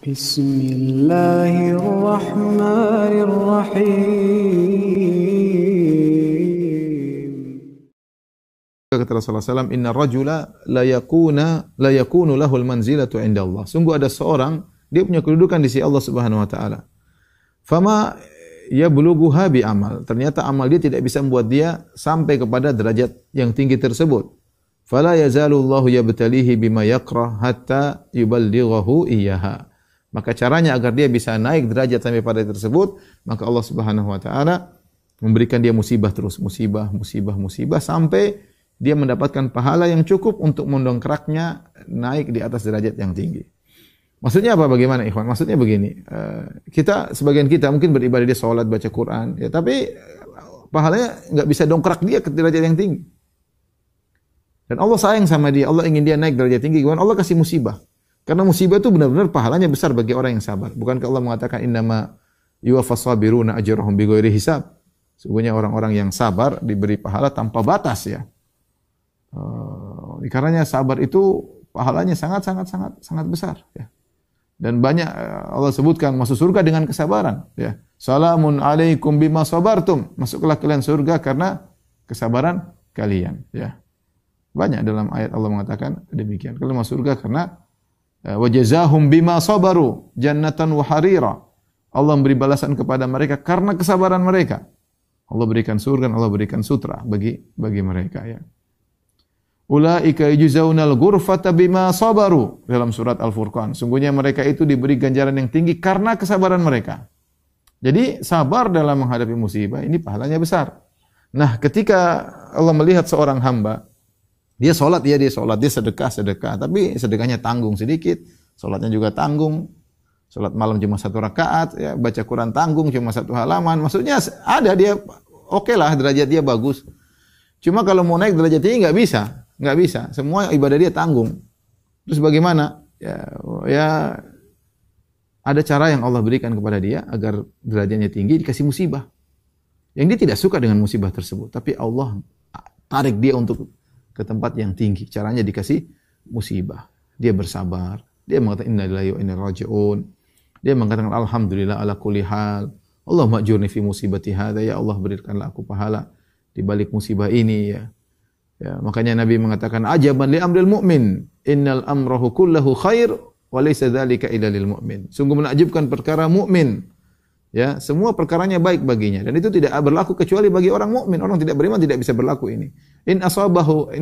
Bismillahirrahmanirrahim. Kata Rasulullah SAW, Inna rajula la yakunu lahul manzilatu inda Allah. Sungguh ada seorang, dia punya kedudukan di sisi Allah Subhanahu wa taala. Fama yablughuha bi amal. Ternyata amal dia tidak bisa membuat dia sampai kepada derajat yang tinggi tersebut. Fala yazalu Allahu yabtalihi bima yakrah hatta yuballighahu iyyaha. Maka caranya agar dia bisa naik derajat sampai pada tersebut, maka Allah Subhanahu wa taala memberikan dia musibah terus, musibah sampai dia mendapatkan pahala yang cukup untuk mendongkraknya naik di atas derajat yang tinggi. Maksudnya apa, bagaimana ikhwan? Maksudnya begini, sebagian kita mungkin beribadah, dia salat, baca Quran, ya, tapi pahalanya enggak bisa dongkrak dia ke derajat yang tinggi. Dan Allah sayang sama dia, Allah ingin dia naik derajat tinggi, kemudian Allah kasih musibah. Karena musibah itu benar-benar pahalanya besar bagi orang yang sabar. Bukankah Allah mengatakan innama yuwaffas sabiruna ajrahum bighairi hisab? Sesungguhnya orang-orang yang sabar diberi pahala tanpa batas, ya. Karenanya sabar itu pahalanya sangat besar, ya. Dan banyak Allah sebutkan masuk surga dengan kesabaran, ya. Salamun alaikum bima sabartum. Masuklah kalian surga karena kesabaran kalian, ya. Banyak dalam ayat Allah mengatakan demikian. Kalian masuk surga karena wa jazaahum bima sabaru jannatan wa harira. Allah memberi balasan kepada mereka karena kesabaran mereka. Allah berikan surga, Allah berikan sutra bagi mereka, ya. Ulaika yujzaunal ghurfata bima sabaru dalam surat Al-Furqan. Sungguhnya mereka itu diberi ganjaran yang tinggi karena kesabaran mereka. Jadi sabar dalam menghadapi musibah ini pahalanya besar. Nah, ketika Allah melihat seorang hamba, dia sholat, dia sedekah, tapi sedekahnya tanggung sedikit, sholatnya juga tanggung, sholat malam cuma 1 rakaat, ya, baca Quran tanggung cuma 1 halaman, maksudnya ada dia, oke lah, derajat dia bagus. Cuma kalau mau naik derajat tinggi nggak bisa, semua ibadah dia tanggung. Terus bagaimana? Ya, ada cara yang Allah berikan kepada dia agar derajatnya tinggi, dikasih musibah. Yang dia tidak suka dengan musibah tersebut, tapi Allah tarik dia untuk ke tempat yang tinggi. Caranya dikasih musibah. Dia bersabar. Dia mengatakan inna lillahi wa inna ilaihi raji'un. Dia mengatakan alhamdulillah ala kulli hal. Allahumma ajurni fi musibati hadza, ya Allah berikanlah aku pahala di balik musibah ini, ya. Ya, makanya Nabi mengatakan ajaban li amril mu'min, innal amrahu kullahu khair wa laysa dzalika illa lil mu'min. Sungguh menakjubkan perkara mukmin. Ya, semua perkaranya baik baginya, dan itu tidak berlaku kecuali bagi orang mukmin. Orang tidak beriman tidak bisa berlaku ini. In asabahu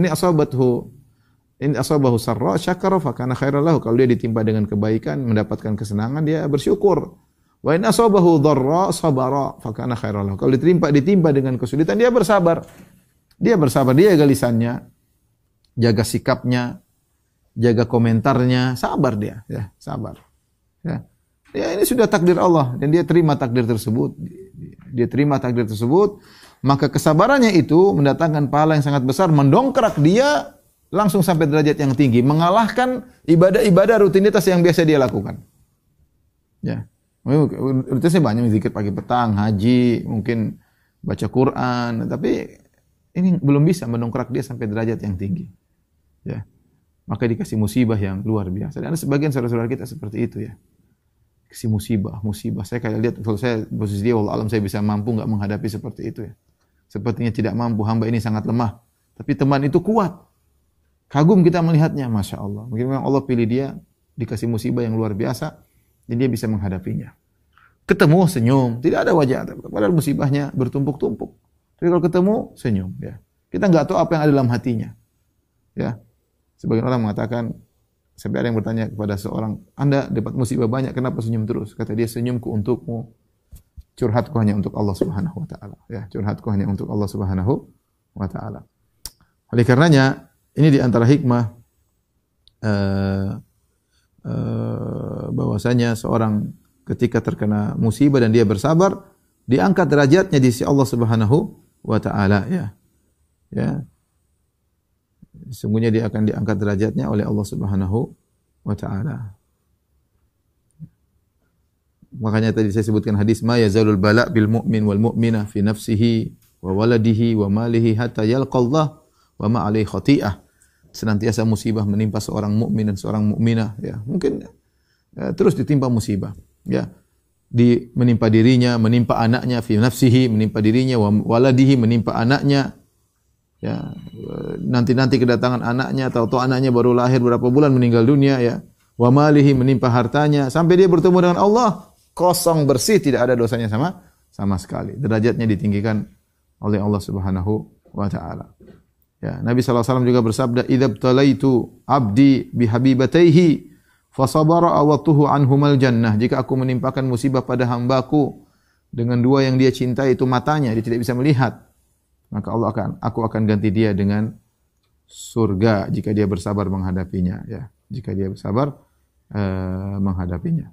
sarra syakara fa kana khairan lahu. Kalau dia ditimpa dengan kebaikan, mendapatkan kesenangan, dia bersyukur. Wa in asabahu dharra sabara fa kana khairan lahu. Kalau ditimpa dengan kesulitan, dia bersabar. Dia jaga lisannya, jaga sikapnya, jaga komentarnya, sabar dia, ya, sabar. Ya. Ya, ini sudah takdir Allah dan dia terima takdir tersebut. Dia terima takdir tersebut, maka kesabarannya itu mendatangkan pahala yang sangat besar, mendongkrak dia langsung sampai derajat yang tinggi, mengalahkan ibadah-ibadah rutinitas yang biasa dia lakukan. Ya. Rutinitasnya banyak, zikir pagi petang, haji, mungkin baca Quran, tapi ini belum bisa mendongkrak dia sampai derajat yang tinggi. Ya. Maka dikasih musibah yang luar biasa. Dan sebagian saudara-saudara kita seperti itu, ya. Si musibah. Saya kayak lihat kalau saya posisi dia, wallahu alam saya bisa mampu enggak menghadapi seperti itu, ya. Sepertinya tidak mampu, hamba ini sangat lemah. Tapi teman itu kuat. Kagum kita melihatnya, Masya Allah. Mungkin memang Allah pilih dia, dikasih musibah yang luar biasa, dan dia bisa menghadapinya. Ketemu senyum, tidak ada wajah, padahal musibahnya bertumpuk-tumpuk. Tapi kalau ketemu senyum, ya. Kita enggak tahu apa yang ada dalam hatinya. Ya. Sebagian orang mengatakan, sampai ada yang bertanya kepada seorang, Anda dapat musibah banyak, kenapa senyum terus? Kata dia, senyumku untukmu, curhatku hanya untuk Allah Subhanahu wa taala. Ya, curhatku hanya untuk Allah Subhanahu wa taala. Oleh karenanya, ini di antara hikmah bahwasanya seorang ketika terkena musibah dan dia bersabar, diangkat derajatnya di sisi Allah Subhanahu wa taala, ya. Ya. Sesungguhnya dia akan diangkat derajatnya oleh Allah Subhanahu wa taala. Makanya tadi saya sebutkan hadis ma yazalul bala bil mu'min wal mu'minah fi nafsihi wa waladihi wa malihi hatta yalqallah wa ma alaihi khati'ah. Senantiasa musibah menimpa seorang mukmin dan seorang mukminah, ya. Mungkin terus ditimpa musibah, ya. Menimpa dirinya, menimpa anaknya, fi nafsihi, menimpa dirinya, waladihi, menimpa anaknya. Ya, nanti kedatangan anaknya, tahu-tahu anaknya baru lahir berapa bulan meninggal dunia, ya. Wa malihi, menimpa hartanya, sampai dia bertemu dengan Allah kosong bersih, tidak ada dosanya sama sekali. Derajatnya ditinggikan oleh Allah Subhanahu wa taala. Ya, Nabi sallallahu alaihi wasallam juga bersabda, "Idzabtalaitu 'abdi bihabibataihi fasabara awatuhu anhumal jannah." Jika aku menimpakan musibah pada hambaku dengan dua yang dia cintai, itu matanya, dia tidak bisa melihat, maka aku akan ganti dia dengan surga jika dia bersabar menghadapinya, ya. Jika dia bersabar menghadapinya.